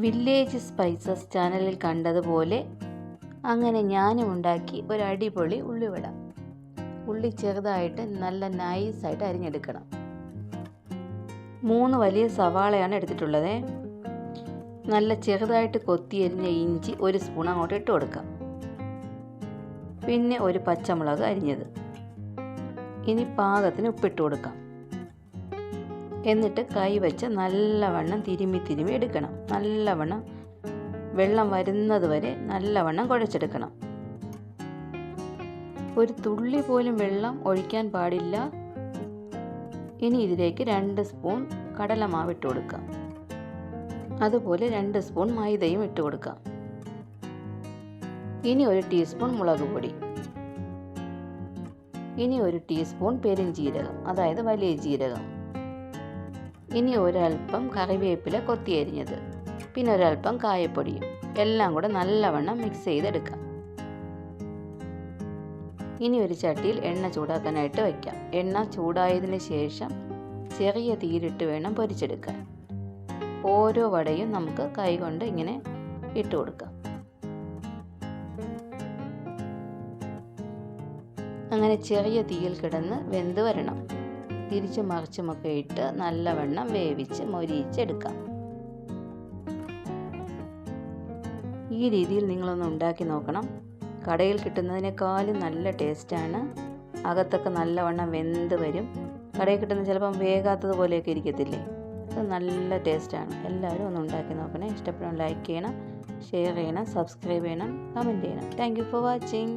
Village spices ചാനലിൽ കണ്ടതുപോലെ അങ്ങനെ ഞാനും ഉണ്ടാക്കി ഒരു അടിപൊളി ഉള്ളിവട. ഉള്ളി ചെറുതായിട്ട് നല്ല നൈസായിട്ട് അരിഞ്ഞെടുക്കണം. 3 വലിയ സവാളയാണ് എടുത്തിട്ടുള്ളത്. നല്ല ചെറുതായിട്ട് കൊത്തിയരിഞ്ഞ ഇഞ്ചി 1 സ്പൂൺ അങ്ങോട്ട് ഇട്ട് കൊടുക്കാം. പിന്നെ ഒരു പച്ചമുളക് അരിഞ്ഞത്. ഇനി പാകത്തിന് ഉപ്പിട്ട് കൊടുക്കാം. എന്നിട്ട് കൈ വെച്ച് നല്ലവണ്ണം തിരുമ്മി എടുക്കണം. നല്ലവണ്ണം വെള്ളം വരുന്നത് വരെ നല്ലവണ്ണം കുഴച്ചെടുക്കണം. ഒരു തുള്ളി പോലും വെള്ളം ഒഴിക്കാൻ പാടില്ല. ഇനി ഇതിലേക്ക് 2 സ്പൂൺ കടലമാവ് ഇട്ട് കൊടുക്കാം. അതുപോലെ 2 സ്പൂൺ മൈദയും ഇട്ട് കൊടുക്കാം. ഇനി 1 ടീസ്പൂൺ മുളക് പൊടി. ഇനി 1 ടീസ്പൂൺ പെരുംജീരകം, അതായത് വലിയ ജീരകം. ഇനി ഒരൽപ്പം കറിവേപ്പില കൊത്തിയരിഞ്ഞത്, പിന്നെ ഒരൽപ്പം കായപ്പൊടിയും. എല്ലാം കൂടെ നല്ലവണ്ണം മിക്സ് ചെയ്തെടുക്കാം. ഇനി ഒരു ചട്ടിയിൽ എണ്ണ ചൂടാക്കാനായിട്ട് വയ്ക്കാം. എണ്ണ ചൂടായതിന് ശേഷം ചെറിയ തീയിലിട്ട് വേണം പൊരിച്ചെടുക്കാൻ. ഓരോ വടയും നമുക്ക് കൈകൊണ്ട് ഇങ്ങനെ ഇട്ട് കൊടുക്കാം. അങ്ങനെ ചെറിയ തീയിൽ കിടന്ന് വെന്ത് വരണം. തിരിച്ചും മറിച്ചുമൊക്കെ ഇട്ട് നല്ലവണ്ണം വേവിച്ച് മൊരിയിച്ചെടുക്കാം. ഈ രീതിയിൽ നിങ്ങളൊന്ന് ഉണ്ടാക്കി നോക്കണം. കടയിൽ കിട്ടുന്നതിനേക്കാളും നല്ല ടേസ്റ്റാണ്. അകത്തൊക്കെ നല്ലവണ്ണം വെന്ത് വരും. കടയിൽ കിട്ടുന്ന ചിലപ്പം വേകാത്തതുപോലെയൊക്കെ ഇരിക്കത്തില്ലേ, അത് നല്ല ടേസ്റ്റാണ്. എല്ലാവരും ഒന്ന് ഉണ്ടാക്കി നോക്കണേ. ഇഷ്ടപ്പെടാൻ ലൈക്ക് ചെയ്യണം, ഷെയർ ചെയ്യണം, സബ്സ്ക്രൈബ് ചെയ്യണം, കമൻറ്റ് ചെയ്യണം. Thank you for watching.